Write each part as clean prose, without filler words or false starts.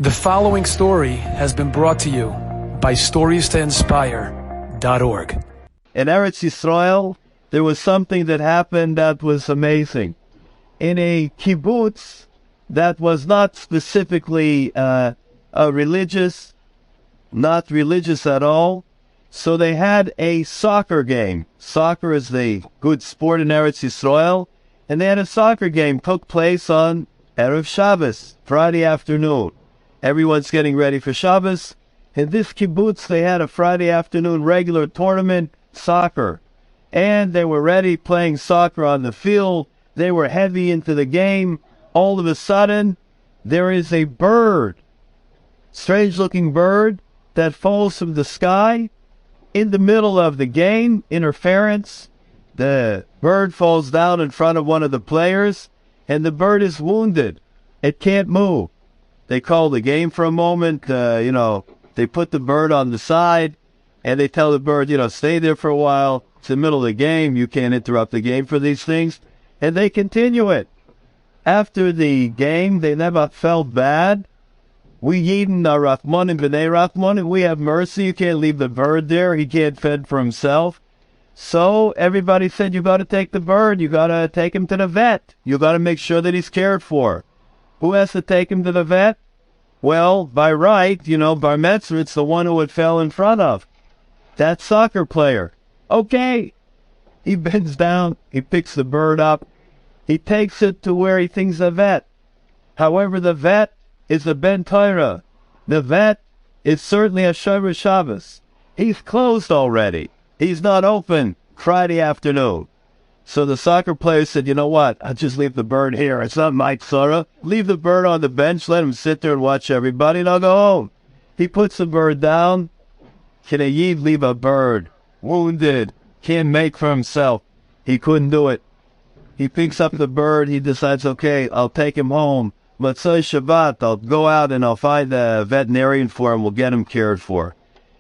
The following story has been brought to you by StoriesToInspire.org. In Eretz Yisrael, there was something that happened that was amazing. In a kibbutz that was not specifically religious, not religious at all, so they had a soccer game. Soccer is the good sport in Eretz Yisrael, and they had a soccer game took place on Erev Shabbos, Friday afternoon. Everyone's getting ready for Shabbos. In this kibbutz, they had a Friday afternoon regular tournament, soccer. And they were ready playing soccer on the field. They were heavy into the game. All of a sudden, there is a bird, strange-looking bird, that falls from the sky in the middle of the game. Interference. The bird falls down in front of one of the players, and the bird is wounded. It can't move. They call the game for a moment, they put the bird on the side, and they tell the bird, stay there for a while. It's the middle of the game. You can't interrupt the game for these things. And they continue it. After the game, they never felt bad. We Yidden are Rachmanim b'nei Rachmanim. We have mercy. You can't leave the bird there. He can't fend for himself. So everybody said, you got to take the bird. You got to take him to the vet. You got to make sure that he's cared for. Who has to take him to the vet? Well, by right, Bar Metzger, it's the one who it fell in front of. That soccer player. Okay. He bends down. He picks the bird up. He takes it to where he thinks the vet. However, the vet is a Ben Torah. The vet is certainly a Shomer Shabbos. He's closed already. He's not open Friday afternoon. So the soccer player said, you know what, I'll just leave the bird here. It's not my tzara. Leave the bird on the bench, let him sit there and watch everybody, and I'll go home. He puts the bird down. Can a Yid leave a bird? Wounded. Can't make for himself. He couldn't do it. He picks up the bird. He decides, okay, I'll take him home. Matzai Shabbat, I'll go out and I'll find a veterinarian for him. We'll get him cared for.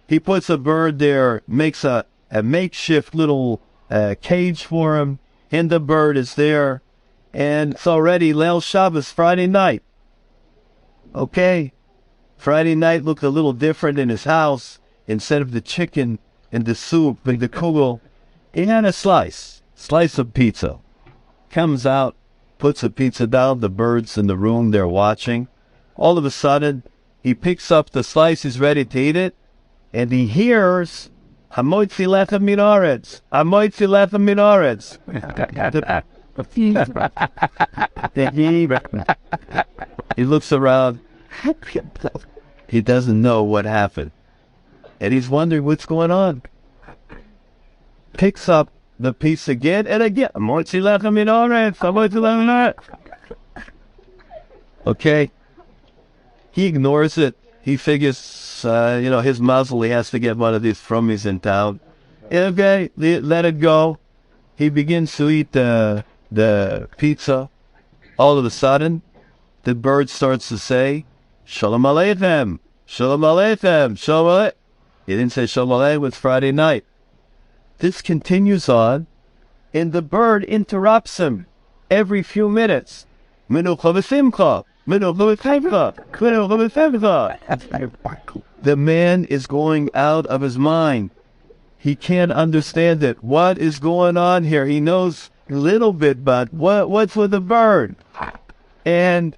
He puts a bird there, makes a makeshift little cage for him, and the bird is there, and it's already Leil Shabbos, Friday night. Okay, Friday night looked a little different in his house. Instead of the chicken and the soup and the kugel, he had a slice of pizza. Comes out, puts the pizza down, the bird's in the room, they're watching. All of a sudden, he picks up the slice, he's ready to eat it, and he hears, Hamoitzi lechem min haaretz. Hamoitzi lechem min haaretz. He looks around. He doesn't know what happened. And he's wondering what's going on. Picks up the piece again and again. Hamoitzi lechem min haaretz. Hamoitzi lechem min haaretz. Okay. He ignores it. He figures, his muzzle, he has to get one of these frummies in town. Okay, let it go. He begins to eat the pizza. All of a sudden, the bird starts to say, Shalom Aleichem, Shalom Aleichem, Shalom Aleichem. He didn't say Shalom Aleichem, it's Friday night. This continues on, and the bird interrupts him every few minutes. Menucha v'simcha. The man is going out of his mind. He can't understand it. What is going on here? He knows a little bit, but what's with the bird? And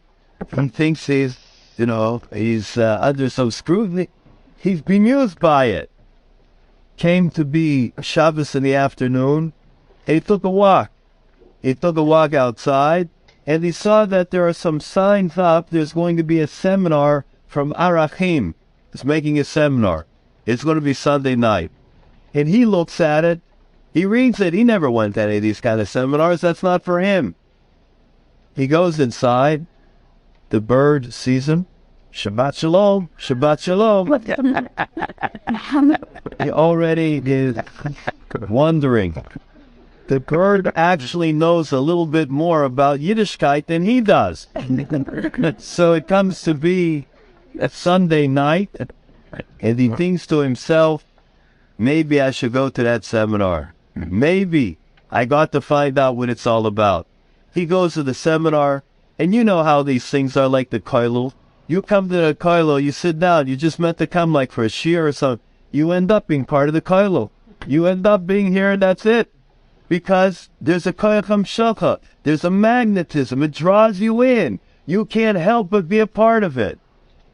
he thinks he's under some scrutiny. He's bemused by it. Came to be Shabbos in the afternoon. He took a walk. He took a walk outside. And he saw that there are some signs up. There's going to be a seminar from Arachim. It's making a seminar. It's going to be Sunday night. And he looks at it. He reads it. He never went to any of these kind of seminars. That's not for him. He goes inside. The bird sees him. Shabbat Shalom. Shabbat Shalom. He already is wondering. The bird actually knows a little bit more about Yiddishkeit than he does. So it comes to be a Sunday night, and he thinks to himself, maybe I should go to that seminar. Maybe I got to find out what it's all about. He goes to the seminar, and you know how these things are like the koilel. You come to the koilo, you sit down, you just meant to come like for a shiur or something. You end up being part of the koilo. You end up being here and that's it. Because there's a koyach hamshacha. There's a magnetism. It draws you in. You can't help but be a part of it.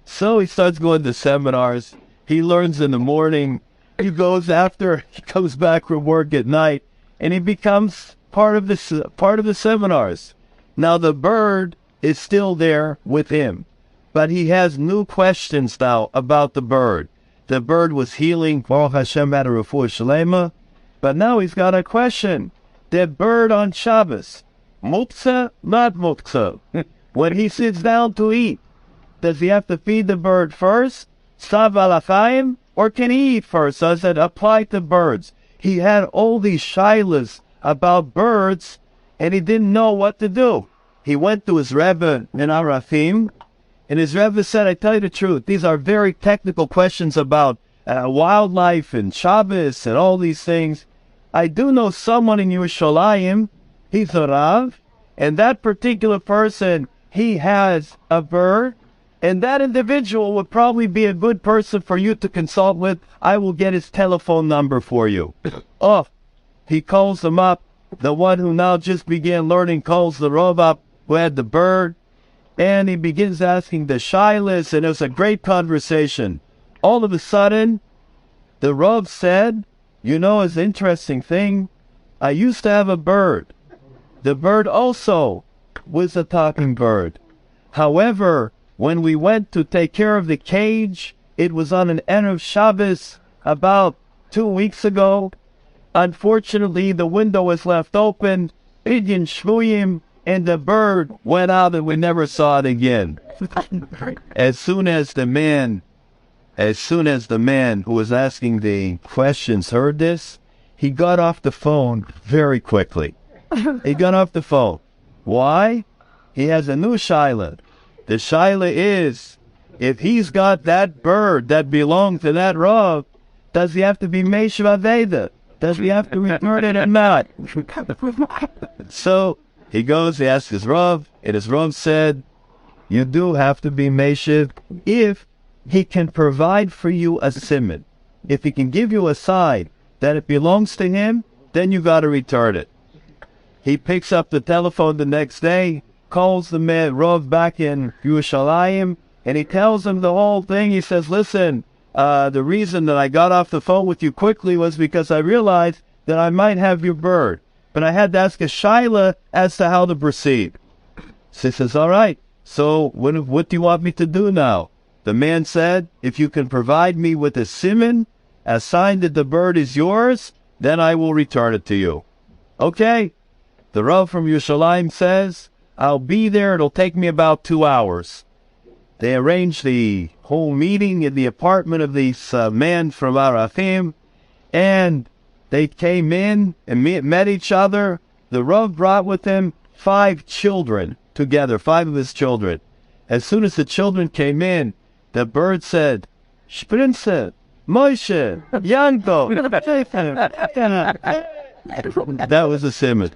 So he starts going to seminars. He learns in the morning. He goes after, he comes back from work at night. And he becomes part of the seminars. Now the bird is still there with him. But he has new questions now about the bird. The bird was healing, Baruch Hashem, at a refuah shalema. But now he's got a question. The bird on Shabbos, muktzah, not muktzah. When he sits down to eat, does he have to feed the bird first, sav alachayim, or can he eat first? Does it apply to birds? He had all these shilas about birds, and he didn't know what to do. He went to his Rebbe in Arafim, and his Rebbe said, I tell you the truth, these are very technical questions about wildlife and Shabbos and all these things. I do know someone in Yerushalayim, he's a Rav, and that particular person, he has a bird, and that individual would probably be a good person for you to consult with. I will get his telephone number for you. Oh, he calls him up. The one who now just began learning calls the Rav up who had the bird, and he begins asking the shilas, and it was a great conversation. All of a sudden, the Rav said, you know, it's an interesting thing. I used to have a bird. The bird also was a talking bird. However, when we went to take care of the cage, it was on an Erev Shabbos about 2 weeks ago. Unfortunately, the window was left open, Pidyon Shvuyim, and the bird went out and we never saw it again. As soon as the man who was asking the questions heard this, he got off the phone very quickly. He got off the phone. Why? He has a new shaila. The shaila is, if he's got that bird that belonged to that Rav, does he have to be Meishav Aveda? Does he have to return it or not? So he goes, he asks his Rav, and his Rav said, you do have to be Meishav if he can provide for you a siman. If he can give you a sign that it belongs to him, then you got to return it. He picks up the telephone the next day, calls the man Rav back in Yerushalayim, and he tells him the whole thing. He says, listen, the reason that I got off the phone with you quickly was because I realized that I might have your bird, but I had to ask a shaila as to how to proceed. So he says, all right, so what do you want me to do now? The man said, if you can provide me with a siman, a sign that the bird is yours, then I will return it to you. Okay. The Rav from Yerushalayim says, I'll be there. It'll take me about 2 hours. They arranged the whole meeting in the apartment of this man from Arafim, and they came in and met each other. The Rav brought with him 5 children together, 5 of his children. As soon as the children came in, the bird said, Sprinze, Moshe, Yanko. That was a simon.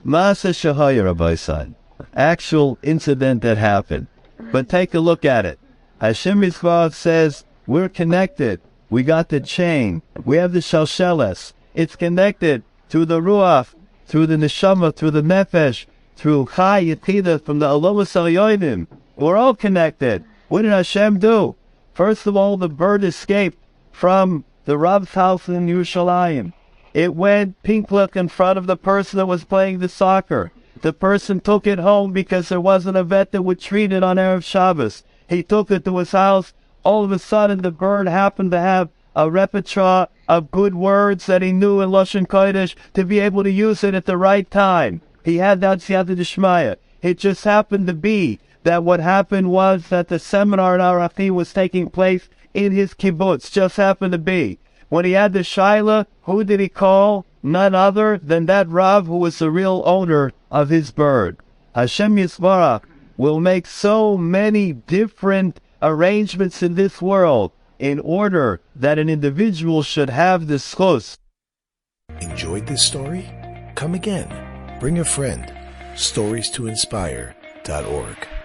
Masa Shahaya, Rabbi son. Actual incident that happened. But take a look at it. Hashem Yisrael says, we're connected. We got the chain. We have the shalsheles. It's connected to the ruach, through the neshama, through the nefesh, through Chai Yetida, from the Alomas Elyonim. We're all connected. What did Hashem do? First of all, the bird escaped from the Rav's house in Yerushalayim. It went pink-look in front of the person that was playing the soccer. The person took it home because there wasn't a vet that would treat it on Erev Shabbos. He took it to his house. All of a sudden, the bird happened to have a repertoire of good words that he knew in Lashon Kodesh to be able to use it at the right time. He had that Siyata D'Shmaya. It just happened to be that what happened was that the seminar in Arafim was taking place in his kibbutz. Just happened to be. When he had the shaila, who did he call? None other than that Rav who was the real owner of his bird. Hashem Yisbarach will make so many different arrangements in this world in order that an individual should have this schos. Enjoyed this story? Come again. Bring a friend. Stories to inspire.org www.dovidgoldwasser.org.